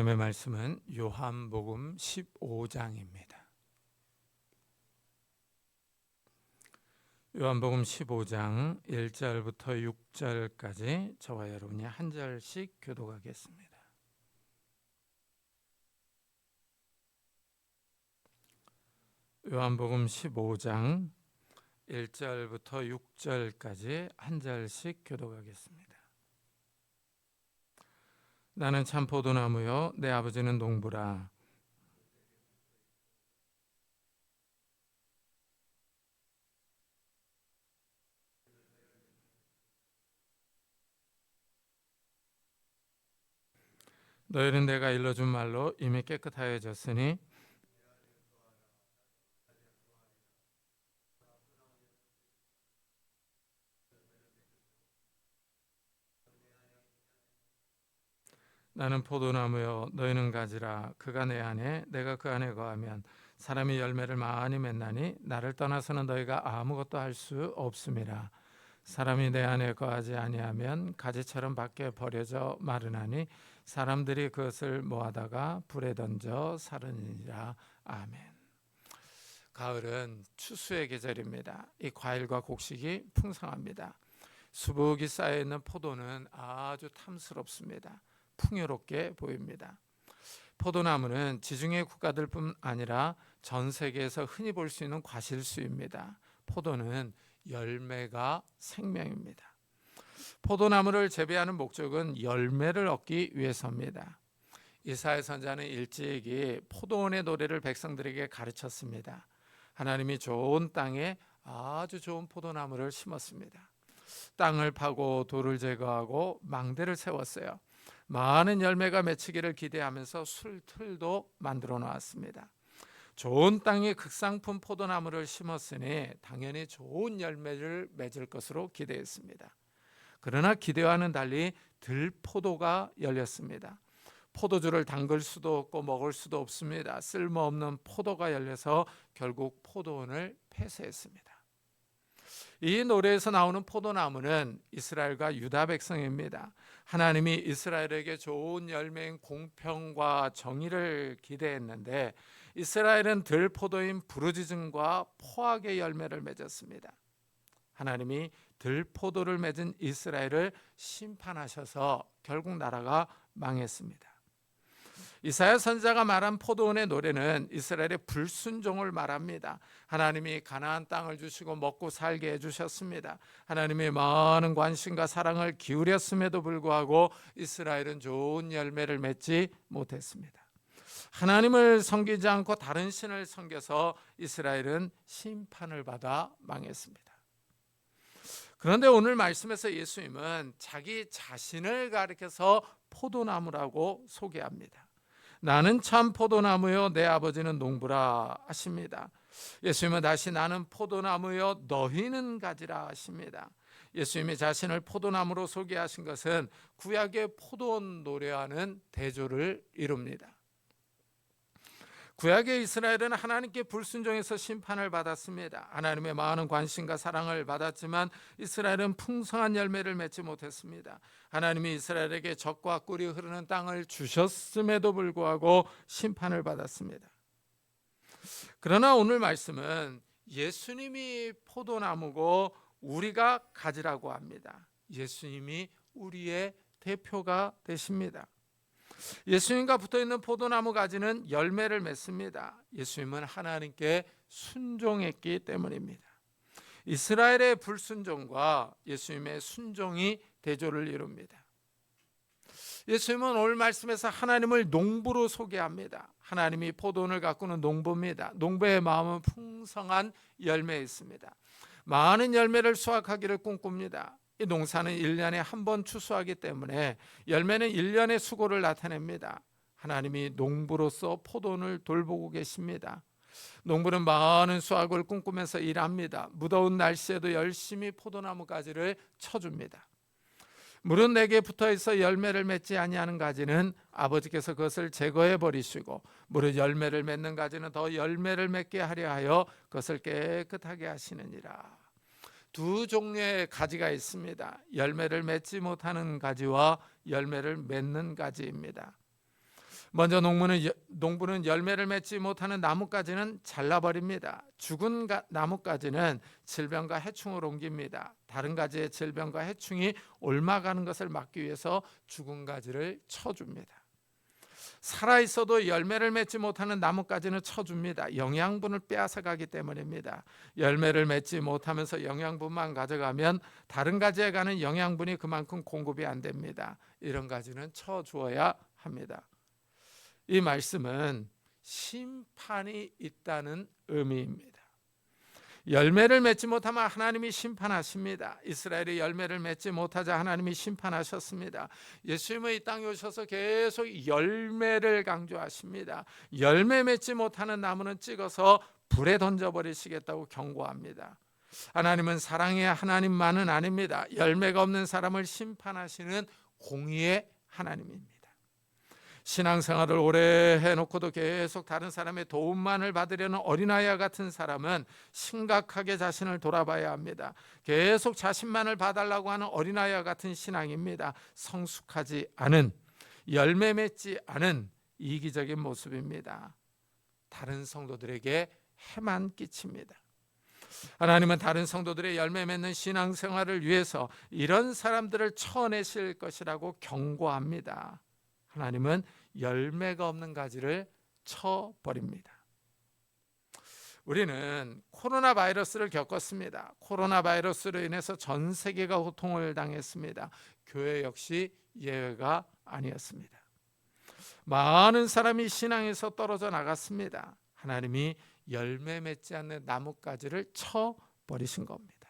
오늘의 말씀은 요한복음 15장입니다. 요한복음 15장 1절부터 6절까지 저와 여러분이 한 절씩 교독하겠습니다. 요한복음 15장 1절부터 6절까지 한 절씩 교독하겠습니다. 나는 참 포도나무요 내 아버지는 농부라. 너희는 내가 일러준 말로 이미 깨끗하여졌으니 나는 포도나무요 너희는 가지라. 그가 내 안에 내가 그 안에 거하면 사람이 열매를 많이 맺나니 나를 떠나서는 너희가 아무것도 할 수 없음이라. 사람이 내 안에 거하지 아니하면 가지처럼 밖에 버려져 마르나니 사람들이 그것을 모아다가 불에 던져 사르니라. 아멘. 가을은 추수의 계절입니다. 이 과일과 곡식이 풍성합니다. 수북이 쌓여있는 포도는 아주 탐스럽습니다. 풍요롭게 보입니다. 포도나무는 지중해 국가들뿐 아니라 전 세계에서 흔히 볼 수 있는 과실수입니다. 포도는 열매가 생명입니다. 포도나무를 재배하는 목적은 열매를 얻기 위해서입니다. 이사야 선지자는 일찍이 포도원의 노래를 백성들에게 가르쳤습니다. 하나님이 좋은 땅에 아주 좋은 포도나무를 심었습니다. 땅을 파고 돌을 제거하고 망대를 세웠어요. 많은 열매가 맺히기를 기대하면서 술틀도 만들어 놓았습니다. 좋은 땅에 극상품 포도나무를 심었으니 당연히 좋은 열매를 맺을 것으로 기대했습니다. 그러나 기대와는 달리 들포도가 열렸습니다. 포도주를 담글 수도 없고 먹을 수도 없습니다. 쓸모없는 포도가 열려서 결국 포도원을 폐쇄했습니다. 이 노래에서 나오는 포도나무는 이스라엘과 유다 백성입니다. 하나님이 이스라엘에게 좋은 열매인 공평과 정의를 기대했는데 이스라엘은 들포도인 부르짖음과 포악의 열매를 맺었습니다. 하나님이 들포도를 맺은 이스라엘을 심판하셔서 결국 나라가 망했습니다. 이사야 선지자가 말한 포도원의 노래는 이스라엘의 불순종을 말합니다. 하나님이 가나안 땅을 주시고 먹고 살게 해주셨습니다. 하나님이 많은 관심과 사랑을 기울였음에도 불구하고 이스라엘은 좋은 열매를 맺지 못했습니다. 하나님을 섬기지 않고 다른 신을 섬겨서 이스라엘은 심판을 받아 망했습니다. 그런데 오늘 말씀에서 예수님은 자기 자신을 가리켜서 포도나무라고 소개합니다. 나는 참 포도나무요 내 아버지는 농부라 하십니다. 예수님은 다시 나는 포도나무요 너희는 가지라 하십니다. 예수님이 자신을 포도나무로 소개하신 것은 구약의 포도원 노래와는 대조를 이룹니다. 구약의 이스라엘은 하나님께 불순종해서 심판을 받았습니다. 하나님의 많은 관심과 사랑을 받았지만 이스라엘은 풍성한 열매를 맺지 못했습니다. 하나님이 이스라엘에게 젖과 꿀이 흐르는 땅을 주셨음에도 불구하고 심판을 받았습니다. 그러나 오늘 말씀은 예수님이 포도나무고 우리가 가지라고 합니다. 예수님이 우리의 대표가 되십니다. 예수님과 붙어있는 포도나무 가지는 열매를 맺습니다. 예수님은 하나님께 순종했기 때문입니다. 이스라엘의 불순종과 예수님의 순종이 대조를 이룹니다. 예수님은 오늘 말씀에서 하나님을 농부로 소개합니다. 하나님이 포도원을 가꾸는 농부입니다. 농부의 마음은 풍성한 열매에 있습니다. 많은 열매를 수확하기를 꿈꿉니다. 이 농사는 1년에 한 번 추수하기 때문에 열매는 1년의 수고를 나타냅니다. 하나님이 농부로서 포도원을 돌보고 계십니다. 농부는 많은 수확을 꿈꾸면서 일합니다. 무더운 날씨에도 열심히 포도나무 가지를 쳐줍니다. 물은 내게 붙어있어 열매를 맺지 아니하는 가지는 아버지께서 그것을 제거해 버리시고 무릇 열매를 맺는 가지는 더 열매를 맺게 하려 하여 그것을 깨끗하게 하시느니라. 두 종류의 가지가 있습니다. 열매를 맺지 못하는 가지와 열매를 맺는 가지입니다. 먼저 농부는 열매를 맺지 못하는 나뭇가지는 잘라버립니다. 죽은 나뭇가지는 질병과 해충을 옮깁니다. 다른 가지의 질병과 해충이 옮아가는 것을 막기 위해서 죽은 가지를 쳐줍니다. 살아있어도 열매를 맺지 못하는 나뭇가지는 쳐줍니다. 영양분을 빼앗아가기 때문입니다. 열매를 맺지 못하면서 영양분만 가져가면 다른 가지에 가는 영양분이 그만큼 공급이 안 됩니다. 이런 가지는 쳐주어야 합니다. 이 말씀은 심판이 있다는 의미입니다. 열매를 맺지 못하면 하나님이 심판하십니다. 이스라엘이 열매를 맺지 못하자 하나님이 심판하셨습니다. 예수님은 이 땅에 오셔서 계속 열매를 강조하십니다. 열매 맺지 못하는 나무는 찍어서 불에 던져버리시겠다고 경고합니다. 하나님은 사랑의 하나님만은 아닙니다. 열매가 없는 사람을 심판하시는 공의의 하나님입니다. 신앙생활을 오래 해놓고도 계속 다른 사람의 도움만을 받으려는 어린아이와 같은 사람은 심각하게 자신을 돌아봐야 합니다. 계속 자신만을 봐달라고 하는 어린아이와 같은 신앙입니다. 성숙하지 않은, 열매 맺지 않은 이기적인 모습입니다. 다른 성도들에게 해만 끼칩니다. 하나님은 다른 성도들의 열매 맺는 신앙생활을 위해서 이런 사람들을 쳐내실 것이라고 경고합니다. 하나님은 열매가 없는 가지를 쳐버립니다. 우리는 코로나 바이러스를 겪었습니다. 코로나 바이러스로 인해서 전 세계가 고통을 당했습니다. 교회 역시 예외가 아니었습니다. 많은 사람이 신앙에서 떨어져 나갔습니다. 하나님이 열매 맺지 않는 나뭇가지를 쳐버리신 겁니다.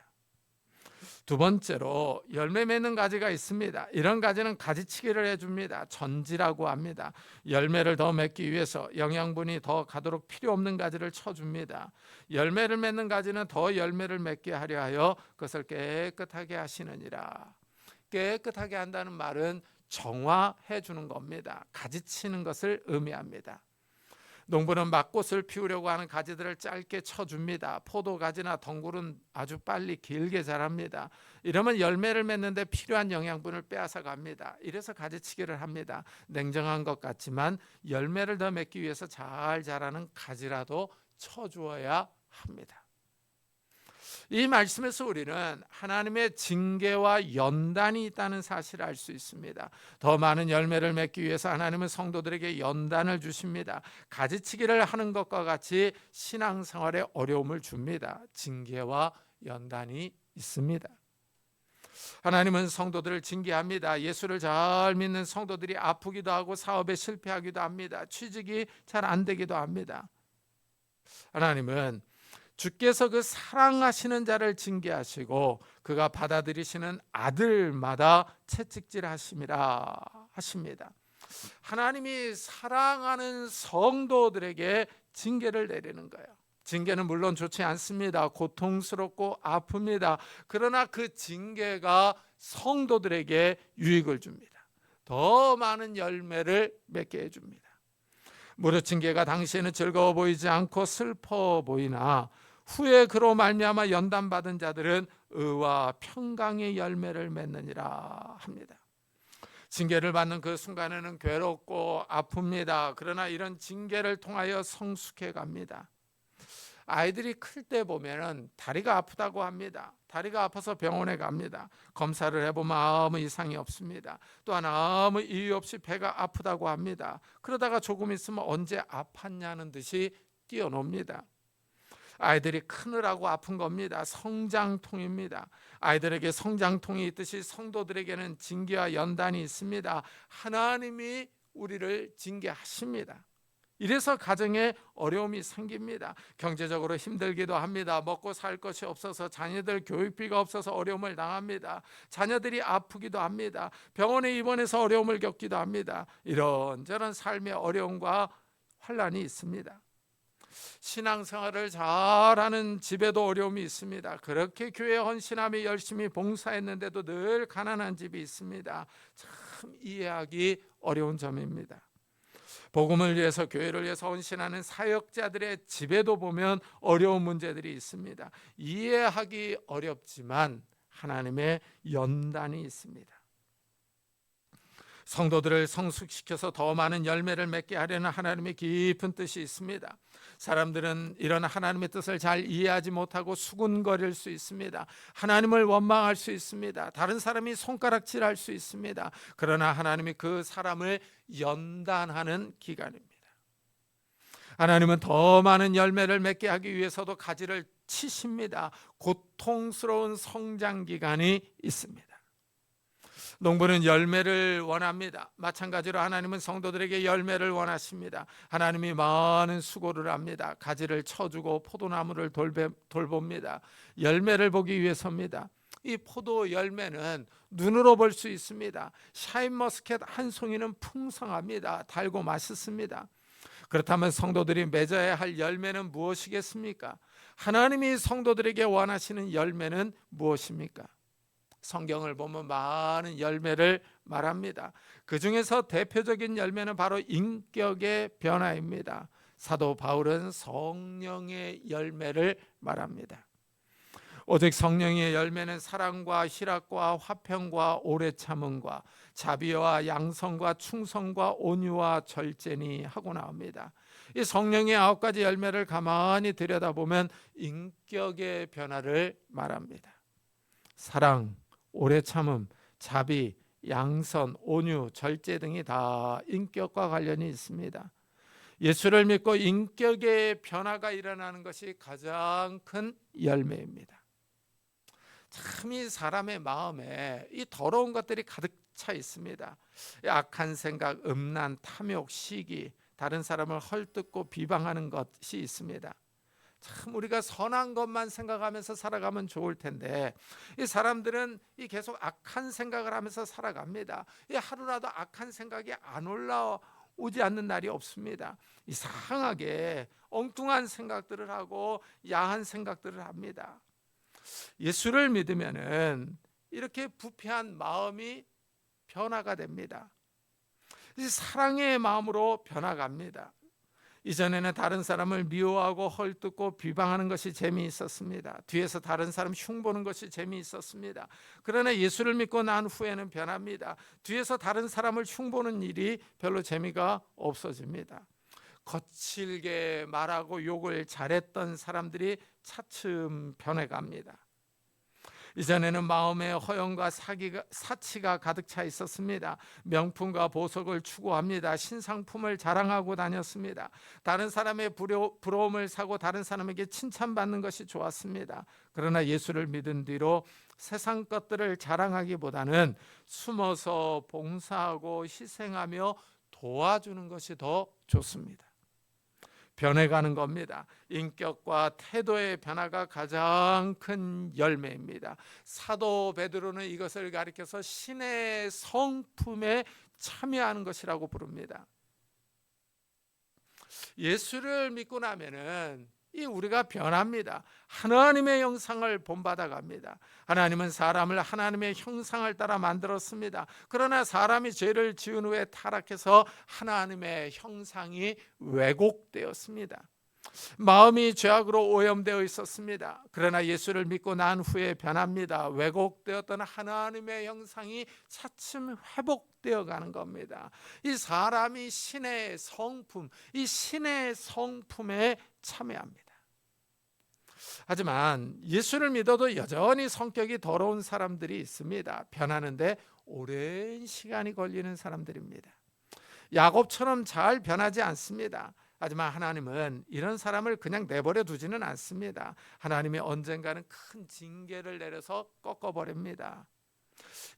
두 번째로 열매 맺는 가지가 있습니다. 이런 가지는 가지치기를 해줍니다. 전지라고 합니다. 열매를 더 맺기 위해서 영양분이 더 가도록 필요 없는 가지를 쳐줍니다. 열매를 맺는 가지는 더 열매를 맺게 하려 하여 그것을 깨끗하게 하시느니라. 깨끗하게 한다는 말은 정화해 주는 겁니다. 가지치는 것을 의미합니다. 농부는 막꽃을 피우려고 하는 가지들을 짧게 쳐줍니다. 포도가지나 덩굴은 아주 빨리 길게 자랍니다. 이러면 열매를 맺는데 필요한 영양분을 빼앗아 갑니다. 이래서 가지치기를 합니다. 냉정한 것 같지만 열매를 더 맺기 위해서 잘 자라는 가지라도 쳐주어야 합니다. 이 말씀에서 우리는 하나님의 징계와 연단이 있다는 사실을 알 수 있습니다. 더 많은 열매를 맺기 위해서 하나님은 성도들에게 연단을 주십니다. 가지치기를 하는 것과 같이 신앙생활에 어려움을 줍니다. 징계와 연단이 있습니다. 하나님은 성도들을 징계합니다. 예수를 잘 믿는 성도들이 아프기도 하고 사업에 실패하기도 합니다. 취직이 잘 안 되기도 합니다. 하나님은 주께서 그 사랑하시는 자를 징계하시고 그가 받아들이시는 아들마다 채찍질하심이라 하십니다. 하나님이 사랑하는 성도들에게 징계를 내리는 거예요. 징계는 물론 좋지 않습니다. 고통스럽고 아픕니다. 그러나 그 징계가 성도들에게 유익을 줍니다. 더 많은 열매를 맺게 해줍니다. 무릇 징계가 당시에는 즐거워 보이지 않고 슬퍼 보이나 후에 그로 말미암아 연단받은 자들은 의와 평강의 열매를 맺느니라 합니다. 징계를 받는 그 순간에는 괴롭고 아픕니다. 그러나 이런 징계를 통하여 성숙해 갑니다. 아이들이 클 때 보면은 다리가 아프다고 합니다. 다리가 아파서 병원에 갑니다. 검사를 해보면 아무 이상이 없습니다. 또한 아무 이유 없이 배가 아프다고 합니다. 그러다가 조금 있으면 언제 아팠냐는 듯이 뛰어놉니다. 아이들이 크느라고 아픈 겁니다. 성장통입니다. 아이들에게 성장통이 있듯이 성도들에게는 징계와 연단이 있습니다. 하나님이 우리를 징계하십니다. 이래서 가정에 어려움이 생깁니다. 경제적으로 힘들기도 합니다. 먹고 살 것이 없어서 자녀들 교육비가 없어서 어려움을 당합니다. 자녀들이 아프기도 합니다. 병원에 입원해서 어려움을 겪기도 합니다. 이런저런 삶의 어려움과 환난이 있습니다. 신앙생활을 잘하는 집에도 어려움이 있습니다. 그렇게 교회 헌신하며 열심히 봉사했는데도 늘 가난한 집이 있습니다. 참 이해하기 어려운 점입니다. 복음을 위해서 교회를 위해서 헌신하는 사역자들의 집에도 보면 어려운 문제들이 있습니다. 이해하기 어렵지만 하나님의 연단이 있습니다. 성도들을 성숙시켜서 더 많은 열매를 맺게 하려는 하나님의 깊은 뜻이 있습니다. 사람들은 이런 하나님의 뜻을 잘 이해하지 못하고 수군거릴 수 있습니다. 하나님을 원망할 수 있습니다. 다른 사람이 손가락질할 수 있습니다. 그러나 하나님이 그 사람을 연단하는 기간입니다. 하나님은 더 많은 열매를 맺게 하기 위해서도 가지를 치십니다. 고통스러운 성장 기간이 있습니다. 농부는 열매를 원합니다. 마찬가지로 하나님은 성도들에게 열매를 원하십니다. 하나님이 많은 수고를 합니다. 가지를 쳐주고 포도나무를 돌봅니다. 열매를 보기 위해서입니다. 이 포도 열매는 눈으로 볼 수 있습니다. 샤인머스켓 한 송이는 풍성합니다. 달고 맛있습니다. 그렇다면 성도들이 맺어야 할 열매는 무엇이겠습니까? 하나님이 성도들에게 원하시는 열매는 무엇입니까? 성경을 보면 많은 열매를 말합니다. 그 중에서 대표적인 열매는 바로 인격의 변화입니다. 사도 바울은 성령의 열매를 말합니다. 오직 성령의 열매는 사랑과 희락과 화평과 오래 참음과 자비와 양성과 충성과 온유와 절제니 하고 나옵니다. 이 성령의 9가지 열매를 가만히 들여다보면 인격의 변화를 말합니다. 사랑, 오래 참음, 자비, 양선, 온유, 절제 등이 다 인격과 관련이 있습니다. 예수를 믿고 인격의 변화가 일어나는 것이 가장 큰 열매입니다. 참 이 사람의 마음에 이 더러운 것들이 가득 차 있습니다. 악한 생각, 음란, 탐욕, 시기, 다른 사람을 헐뜯고 비방하는 것이 있습니다. 참 우리가 선한 것만 생각하면서 살아가면 좋을 텐데 이 사람들은 이 계속 악한 생각을 하면서 살아갑니다. 이 하루라도 악한 생각이 안 올라오지 않는 날이 없습니다. 이상하게 엉뚱한 생각들을 하고 야한 생각들을 합니다. 예수를 믿으면은 이렇게 부패한 마음이 변화가 됩니다. 사랑의 마음으로 변화갑니다. 이전에는 다른 사람을 미워하고 헐뜯고 비방하는 것이 재미있었습니다. 뒤에서 다른 사람 흉보는 것이 재미있었습니다. 그러나 예수를 믿고 난 후에는 변합니다. 뒤에서 다른 사람을 흉보는 일이 별로 재미가 없어집니다. 거칠게 말하고 욕을 잘했던 사람들이 차츰 변해갑니다. 이전에는 마음에 허영과 사치가 가득 차 있었습니다. 명품과 보석을 추구합니다. 신상품을 자랑하고 다녔습니다. 다른 사람의 부러움을 사고 다른 사람에게 칭찬받는 것이 좋았습니다. 그러나 예수를 믿은 뒤로 세상 것들을 자랑하기보다는 숨어서 봉사하고 희생하며 도와주는 것이 더 좋습니다. 변해가는 겁니다. 인격과 태도의 변화가 가장 큰 열매입니다. 사도 베드로는 이것을 가리켜서 신의 성품에 참여하는 것이라고 부릅니다. 예수를 믿고 나면은 우리가 변합니다. 하나님의 형상을 본받아 갑니다. 하나님은 사람을 하나님의 형상을 따라 만들었습니다. 그러나 사람이 죄를 지은 후에 타락해서 하나님의 형상이 왜곡되었습니다. 마음이 죄악으로 오염되어 있었습니다. 그러나 예수를 믿고 난 후에 변합니다. 왜곡되었던 하나님의 형상이 차츰 회복되어 가는 겁니다. 이 사람이 신의 성품, 이 신의 성품에 참여합니다. 하지만 예수를 믿어도 여전히 성격이 더러운 사람들이 있습니다. 변하는데 오랜 시간이 걸리는 사람들입니다. 야곱처럼 잘 변하지 않습니다. 하지만 하나님은 이런 사람을 그냥 내버려 두지는 않습니다. 하나님이 언젠가는 큰 징계를 내려서 꺾어버립니다.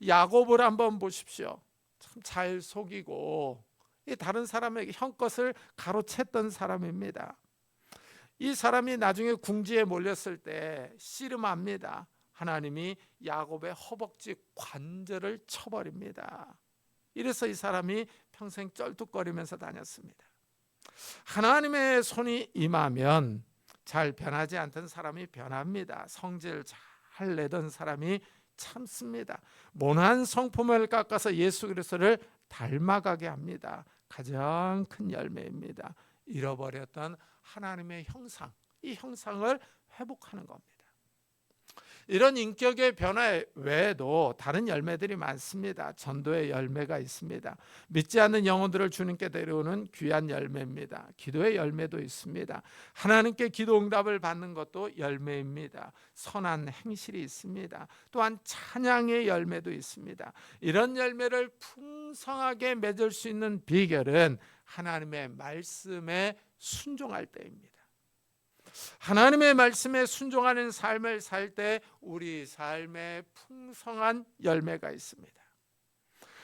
야곱을 한번 보십시오. 참 잘 속이고 다른 사람에게 형것을 가로챘던 사람입니다. 이 사람이 나중에 궁지에 몰렸을 때 씨름합니다. 하나님이 야곱의 허벅지 관절을 쳐버립니다. 이래서 이 사람이 평생 쩔뚝거리면서 다녔습니다. 하나님의 손이 임하면 잘 변하지 않던 사람이 변합니다. 성질 잘 내던 사람이 참습니다. 모난 성품을 깎아서 예수 그리스도를 닮아가게 합니다. 가장 큰 열매입니다. 잃어버렸던 하나님의 형상, 이 형상을 회복하는 겁니다. 이런 인격의 변화 외에도 다른 열매들이 많습니다. 전도의 열매가 있습니다. 믿지 않는 영혼들을 주님께 데려오는 귀한 열매입니다. 기도의 열매도 있습니다. 하나님께 기도 응답을 받는 것도 열매입니다. 선한 행실이 있습니다. 또한 찬양의 열매도 있습니다. 이런 열매를 풍성하게 맺을 수 있는 비결은 하나님의 말씀에 순종할 때입니다. 하나님의 말씀에 순종하는 삶을 살 때 우리 삶에 풍성한 열매가 있습니다.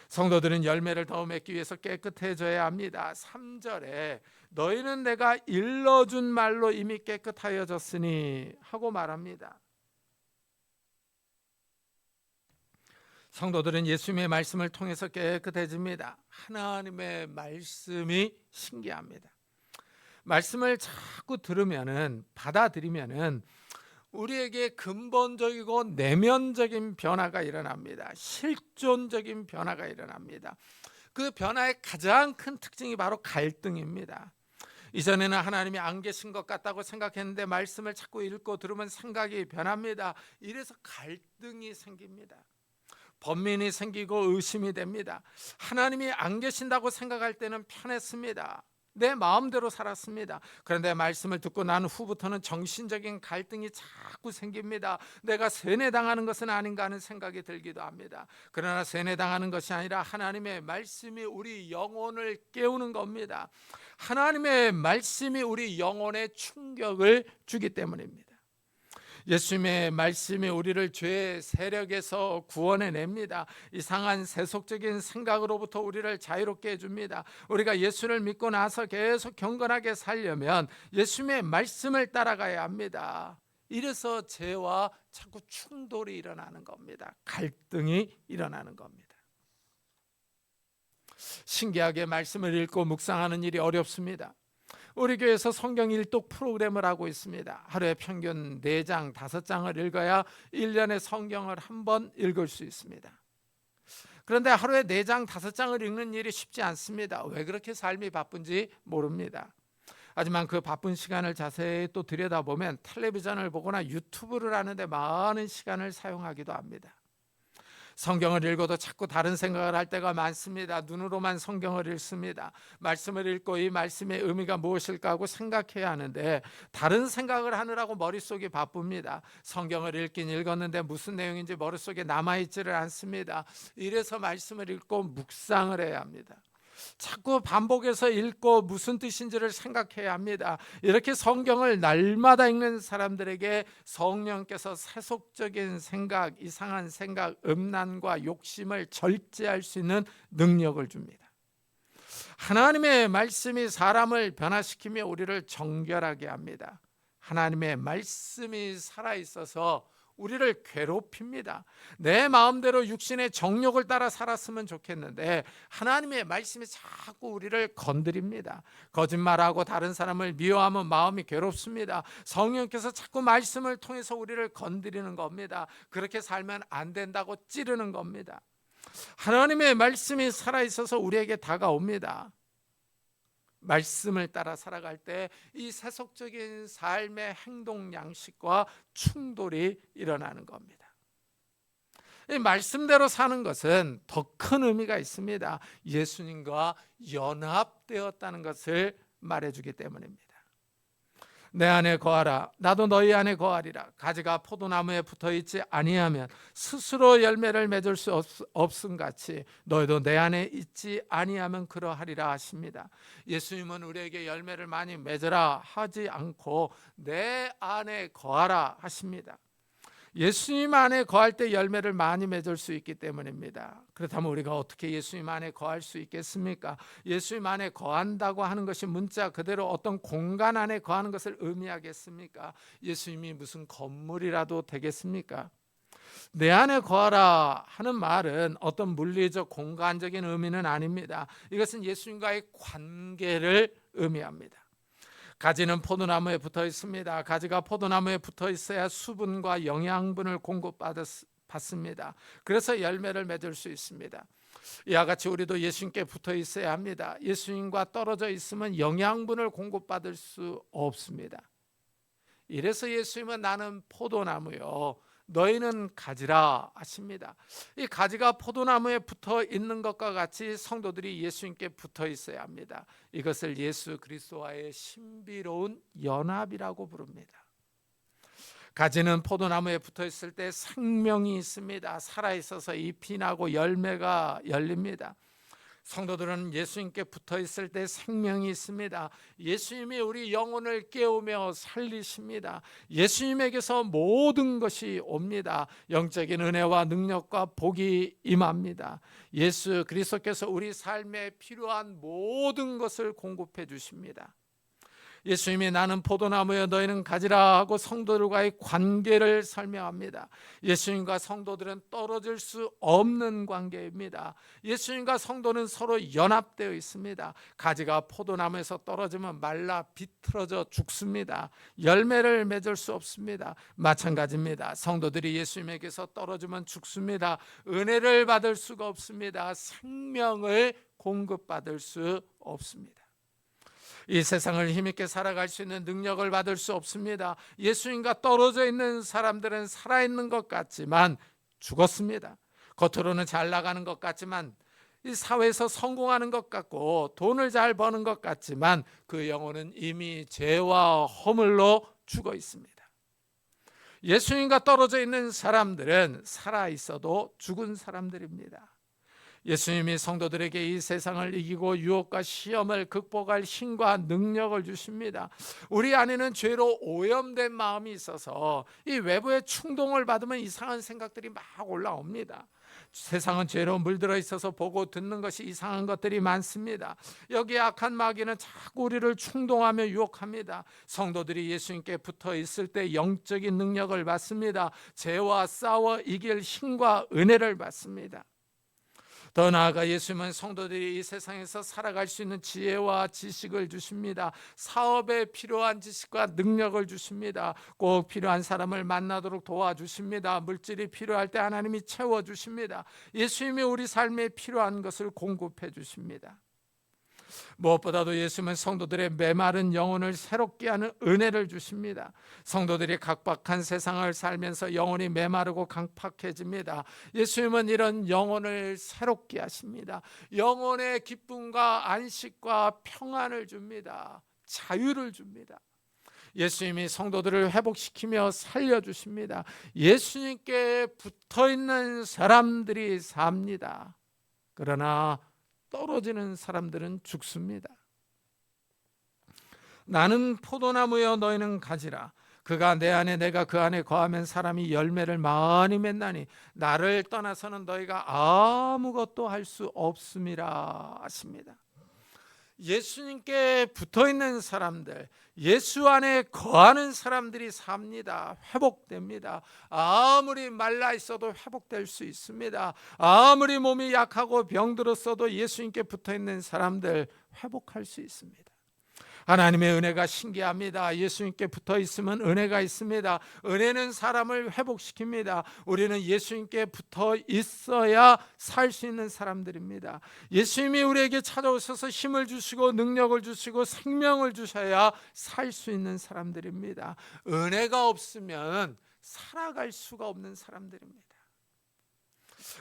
성도들은 열매를 더 맺기 위해서 깨끗해져야 합니다. 3절에 너희는 내가 일러준 말로 이미 깨끗하여졌으니 하고 말합니다. 성도들은 예수님의 말씀을 통해서 깨끗해집니다. 하나님의 말씀이 신기합니다. 말씀을 자꾸 들으면은, 받아들이면은 우리에게 근본적이고 내면적인 변화가 일어납니다. 실존적인 변화가 일어납니다. 그 변화의 가장 큰 특징이 바로 갈등입니다. 이전에는 하나님이 안 계신 것 같다고 생각했는데 말씀을 자꾸 읽고 들으면 생각이 변합니다. 이래서 갈등이 생깁니다. 번민이 생기고 의심이 됩니다. 하나님이 안 계신다고 생각할 때는 편했습니다. 내 마음대로 살았습니다. 그런데 말씀을 듣고 난 후부터는 정신적인 갈등이 자꾸 생깁니다. 내가 세뇌당하는 것은 아닌가 하는 생각이 들기도 합니다. 그러나 세뇌당하는 것이 아니라 하나님의 말씀이 우리 영혼을 깨우는 겁니다. 하나님의 말씀이 우리 영혼에 충격을 주기 때문입니다. 예수님의 말씀이 우리를 죄의 세력에서 구원해냅니다. 이상한 세속적인 생각으로부터 우리를 자유롭게 해줍니다. 우리가 예수를 믿고 나서 계속 경건하게 살려면 예수님의 말씀을 따라가야 합니다. 이래서 죄와 자꾸 충돌이 일어나는 겁니다. 갈등이 일어나는 겁니다. 신기하게 말씀을 읽고 묵상하는 일이 어렵습니다. 우리 교회에서 성경 일독 프로그램을 하고 있습니다. 하루에 평균 4장, 5장을 읽어야 1년에 성경을 한 번 읽을 수 있습니다. 그런데 하루에 4장, 5장을 읽는 일이 쉽지 않습니다. 왜 그렇게 삶이 바쁜지 모릅니다. 하지만 그 바쁜 시간을 자세히 또 들여다보면 텔레비전을 보거나 유튜브를 하는데 많은 시간을 사용하기도 합니다. 성경을 읽어도 자꾸 다른 생각을 할 때가 많습니다. 눈으로만 성경을 읽습니다. 말씀을 읽고 이 말씀의 의미가 무엇일까 하고 생각해야 하는데 다른 생각을 하느라고 머릿속이 바쁩니다. 성경을 읽긴 읽었는데 무슨 내용인지 머릿속에 남아있지를 않습니다. 이래서 말씀을 읽고 묵상을 해야 합니다. 자꾸 반복해서 읽고 무슨 뜻인지를 생각해야 합니다. 이렇게 성경을 날마다 읽는 사람들에게 성령께서 세속적인 생각, 이상한 생각, 음란과 욕심을 절제할 수 있는 능력을 줍니다. 하나님의 말씀이 사람을 변화시키며 우리를 정결하게 합니다. 하나님의 말씀이 살아있어서 우리를 괴롭힙니다. 내 마음대로 육신의 정욕을 따라 살았으면 좋겠는데 하나님의 말씀이 자꾸 우리를 건드립니다. 거짓말하고 다른 사람을 미워하면 마음이 괴롭습니다. 성령께서 자꾸 말씀을 통해서 우리를 건드리는 겁니다. 그렇게 살면 안 된다고 찌르는 겁니다. 하나님의 말씀이 살아있어서 우리에게 다가옵니다. 말씀을 따라 살아갈 때 이 세속적인 삶의 행동 양식과 충돌이 일어나는 겁니다. 이 말씀대로 사는 것은 더 큰 의미가 있습니다. 예수님과 연합되었다는 것을 말해주기 때문입니다. 내 안에 거하라 나도 너희 안에 거하리라. 가지가 포도나무에 붙어있지 아니하면 스스로 열매를 맺을 수 없음같이 너희도 내 안에 있지 아니하면 그러하리라 하십니다. 예수님은 우리에게 열매를 많이 맺으라 하지 않고 내 안에 거하라 하십니다. 예수님 안에 거할 때 열매를 많이 맺을 수 있기 때문입니다. 그렇다면 우리가 어떻게 예수님 안에 거할 수 있겠습니까? 예수님 안에 거한다고 하는 것이 문자 그대로 어떤 공간 안에 거하는 것을 의미하겠습니까? 예수님이 무슨 건물이라도 되겠습니까? 내 안에 거하라 하는 말은 어떤 물리적 공간적인 의미는 아닙니다. 이것은 예수님과의 관계를 의미합니다. 가지는 포도나무에 붙어 있습니다. 가지가 포도나무에 붙어 있어야 수분과 영양분을 공급받습니다. 그래서 열매를 맺을 수 있습니다. 이와 같이 우리도 예수님께 붙어 있어야 합니다. 예수님과 떨어져 있으면 영양분을 공급받을 수 없습니다. 이래서 예수님은 나는 포도나무요 너희는 가지라 하십니다. 이 가지가 포도나무에 붙어 있는 것과 같이 성도들이 예수님께 붙어 있어야 합니다. 이것을 예수 그리스도와의 신비로운 연합이라고 부릅니다. 가지는 포도나무에 붙어 있을 때 생명이 있습니다. 살아 있어서 잎이 나고 열매가 열립니다. 성도들은 예수님께 붙어 있을 때 생명이 있습니다. 예수님이 우리 영혼을 깨우며 살리십니다. 예수님에게서 모든 것이 옵니다. 영적인 은혜와 능력과 복이 임합니다. 예수 그리스도께서 우리 삶에 필요한 모든 것을 공급해 주십니다. 예수님이 나는 포도나무여 너희는 가지라 하고 성도들과의 관계를 설명합니다. 예수님과 성도들은 떨어질 수 없는 관계입니다. 예수님과 성도는 서로 연합되어 있습니다. 가지가 포도나무에서 떨어지면 말라 비틀어져 죽습니다. 열매를 맺을 수 없습니다. 마찬가지입니다. 성도들이 예수님에게서 떨어지면 죽습니다. 은혜를 받을 수가 없습니다. 생명을 공급받을 수 없습니다. 이 세상을 힘있게 살아갈 수 있는 능력을 받을 수 없습니다. 예수님과 떨어져 있는 사람들은 살아있는 것 같지만 죽었습니다. 겉으로는 잘 나가는 것 같지만 이 사회에서 성공하는 것 같고 돈을 잘 버는 것 같지만 그 영혼은 이미 죄와 허물로 죽어 있습니다. 예수님과 떨어져 있는 사람들은 살아있어도 죽은 사람들입니다. 예수님이 성도들에게 이 세상을 이기고 유혹과 시험을 극복할 힘과 능력을 주십니다. 우리 안에는 죄로 오염된 마음이 있어서 이 외부의 충동을 받으면 이상한 생각들이 막 올라옵니다. 세상은 죄로 물들어 있어서 보고 듣는 것이 이상한 것들이 많습니다. 여기에 악한 마귀는 자꾸 우리를 충동하며 유혹합니다. 성도들이 예수님께 붙어 있을 때 영적인 능력을 받습니다. 죄와 싸워 이길 힘과 은혜를 받습니다. 더 나아가 예수님은 성도들이 이 세상에서 살아갈 수 있는 지혜와 지식을 주십니다. 사업에 필요한 지식과 능력을 주십니다. 꼭 필요한 사람을 만나도록 도와주십니다. 물질이 필요할 때 하나님이 채워주십니다. 예수님이 우리 삶에 필요한 것을 공급해 주십니다. 무엇보다도 예수님은 성도들의 메마른 영혼을 새롭게 하는 은혜를 주십니다. 성도들이 각박한 세상을 살면서 영혼이 메마르고 강팍해집니다. 예수님은 이런 영혼을 새롭게 하십니다. 영혼의 기쁨과 안식과 평안을 줍니다. 자유를 줍니다. 예수님이 성도들을 회복시키며 살려주십니다. 예수님께 붙어있는 사람들이 삽니다. 그러나 떨어지는 사람들은 죽습니다. 나는 포도나무여 너희는 가지라. 그가 내 안에 내가 그 안에 거하면 사람이 열매를 많이 맺나니 나를 떠나서는 너희가 아무것도 할 수 없음이라 하십니다. 예수님께 붙어있는 사람들, 예수 안에 거하는 사람들이 삽니다. 회복됩니다. 아무리 말라 있어도 회복될 수 있습니다. 아무리 몸이 약하고 병들었어도 예수님께 붙어있는 사람들 회복할 수 있습니다. 하나님의 은혜가 신기합니다. 예수님께 붙어 있으면 은혜가 있습니다. 은혜는 사람을 회복시킵니다. 우리는 예수님께 붙어 있어야 살 수 있는 사람들입니다. 예수님이 우리에게 찾아오셔서 힘을 주시고 능력을 주시고 생명을 주셔야 살 수 있는 사람들입니다. 은혜가 없으면 살아갈 수가 없는 사람들입니다.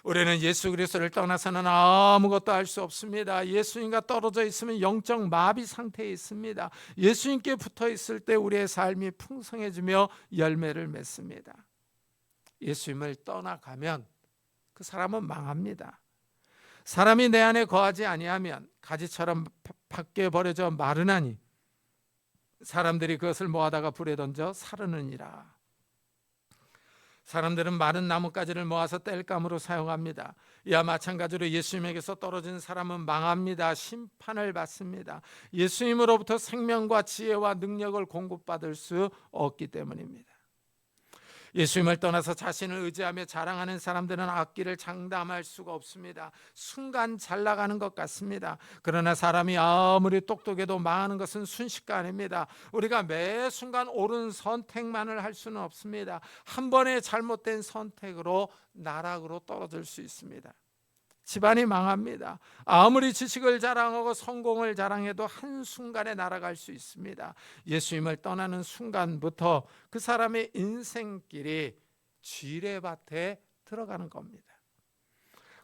우리는 예수 그리스도를 떠나서는 아무것도 할 수 없습니다. 예수님과 떨어져 있으면 영적 마비 상태에 있습니다. 예수님께 붙어 있을 때 우리의 삶이 풍성해지며 열매를 맺습니다. 예수님을 떠나가면 그 사람은 망합니다. 사람이 내 안에 거하지 아니하면 가지처럼 밖에 버려져 마르나니 사람들이 그것을 모아다가 불에 던져 사르느니라. 사람들은 마른 나뭇가지를 모아서 땔감으로 사용합니다. 이와 마찬가지로 예수님에게서 떨어진 사람은 망합니다. 심판을 받습니다. 예수님으로부터 생명과 지혜와 능력을 공급받을 수 없기 때문입니다. 예수님을 떠나서 자신을 의지하며 자랑하는 사람들은 앞길을 장담할 수가 없습니다. 순간 잘 나가는 것 같습니다. 그러나 사람이 아무리 똑똑해도 망하는 것은 순식간입니다. 우리가 매 순간 옳은 선택만을 할 수는 없습니다. 한 번의 잘못된 선택으로 나락으로 떨어질 수 있습니다. 집안이 망합니다. 아무리 지식을 자랑하고 성공을 자랑해도 한순간에 날아갈 수 있습니다. 예수님을 떠나는 순간부터 그 사람의 인생길이 지뢰밭에 들어가는 겁니다.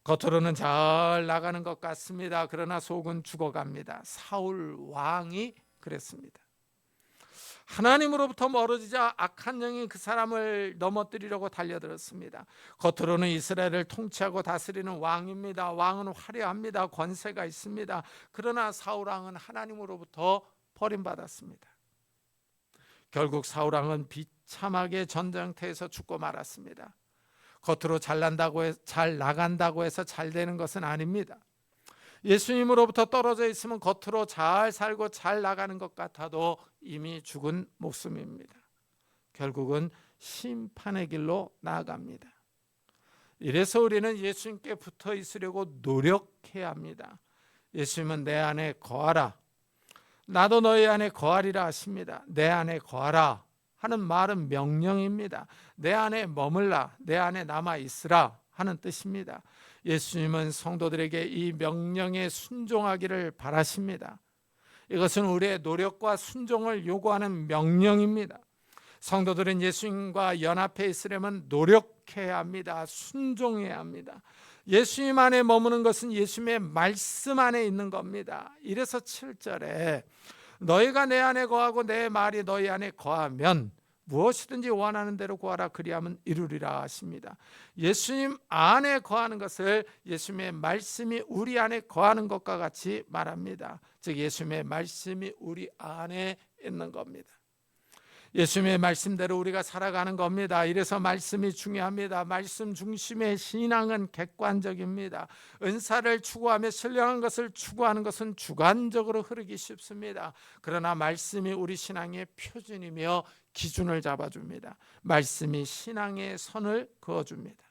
겉으로는 잘 나가는 것 같습니다. 그러나 속은 죽어갑니다. 사울 왕이 그랬습니다. 하나님으로부터 멀어지자 악한 영이 그 사람을 넘어뜨리려고 달려들었습니다. 겉으로는 이스라엘을 통치하고 다스리는 왕입니다. 왕은 화려합니다. 권세가 있습니다. 그러나 사울 왕은 하나님으로부터 버림받았습니다. 결국 사울 왕은 비참하게 전장터에서 죽고 말았습니다. 겉으로 잘 나간다고 해서 잘 되는 것은 아닙니다. 예수님으로부터 떨어져 있으면 겉으로 잘 살고 잘 나가는 것 같아도 이미 죽은 목숨입니다. 결국은 심판의 길로 나아갑니다. 이래서 우리는 예수님께 붙어 있으려고 노력해야 합니다. 예수님은 내 안에 거하라, 나도 너희 안에 거하리라 하십니다. 내 안에 거하라 하는 말은 명령입니다. 내 안에 머물라, 내 안에 남아 있으라 하는 뜻입니다. 예수님은 성도들에게 이 명령에 순종하기를 바라십니다. 이것은 우리의 노력과 순종을 요구하는 명령입니다. 성도들은 예수님과 연합해 있으려면 노력해야 합니다. 순종해야 합니다. 예수님 안에 머무는 것은 예수님의 말씀 안에 있는 겁니다. 이래서 7절에 너희가 내 안에 거하고 내 말이 너희 안에 거하면 무엇이든지 원하는 대로 구하라 그리하면 이루리라 하십니다. 예수님 안에 거하는 것을 예수님의 말씀이 우리 안에 거하는 것과 같이 말합니다. 즉 예수님의 말씀이 우리 안에 있는 겁니다. 예수님의 말씀대로 우리가 살아가는 겁니다. 이래서 말씀이 중요합니다. 말씀 중심의 신앙은 객관적입니다. 은사를 추구하며 신령한 것을 추구하는 것은 주관적으로 흐르기 쉽습니다. 그러나 말씀이 우리 신앙의 표준이며 기준을 잡아줍니다. 말씀이 신앙의 선을 그어줍니다.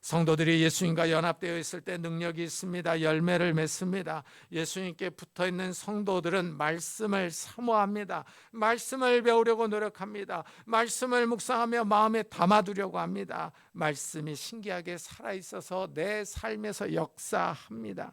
성도들이 예수님과 연합되어 있을 때 능력이 있습니다. 열매를 맺습니다. 예수님께 붙어있는 성도들은 말씀을 사모합니다. 말씀을 배우려고 노력합니다. 말씀을 묵상하며 마음에 담아두려고 합니다. 말씀이 신기하게 살아있어서 내 삶에서 역사합니다.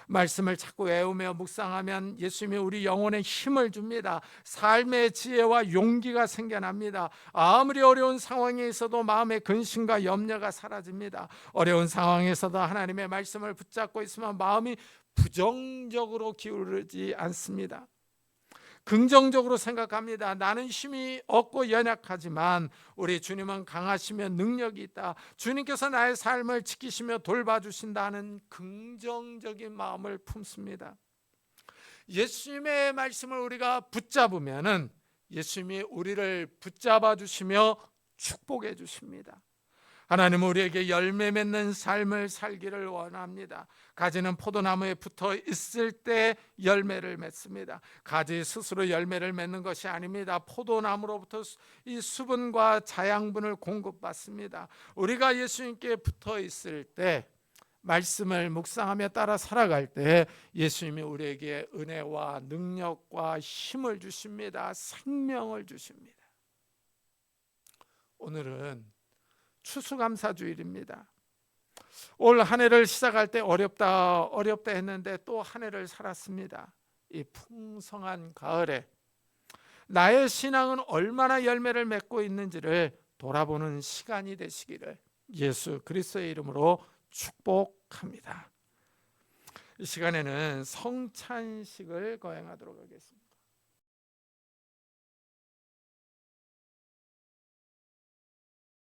말씀을 자꾸 외우며 묵상하면 예수님이 우리 영혼에 힘을 줍니다. 삶의 지혜와 용기가 생겨납니다. 아무리 어려운 상황에 있어도 마음의 근심과 염려가 사라집니다. 어려운 상황에서도 하나님의 말씀을 붙잡고 있으면 마음이 부정적으로 기울지 않습니다. 긍정적으로 생각합니다. 나는 힘이 없고 연약하지만 우리 주님은 강하시며 능력이 있다. 주님께서 나의 삶을 지키시며 돌봐주신다는 긍정적인 마음을 품습니다. 예수님의 말씀을 우리가 붙잡으면은 예수님이 우리를 붙잡아 주시며 축복해 주십니다. 하나님은 우리에게 열매 맺는 삶을 살기를 원합니다. 가지는 포도나무에 붙어 있을 때 열매를 맺습니다. 가지 스스로 열매를 맺는 것이 아닙니다. 포도나무로부터 이 수분과 자양분을 공급받습니다. 우리가 예수님께 붙어 있을 때, 말씀을 묵상하며 따라 살아갈 때 예수님이 우리에게 은혜와 능력과 힘을 주십니다. 생명을 주십니다. 오늘은 추수감사주일입니다. 올 한 해를 시작할 때 어렵다 했는데 또 한 해를 살았습니다. 이 풍성한 가을에 나의 신앙은 얼마나 열매를 맺고 있는지를 돌아보는 시간이 되시기를 예수 그리스도의 이름으로 축복합니다. 이 시간에는 성찬식을 거행하도록 하겠습니다.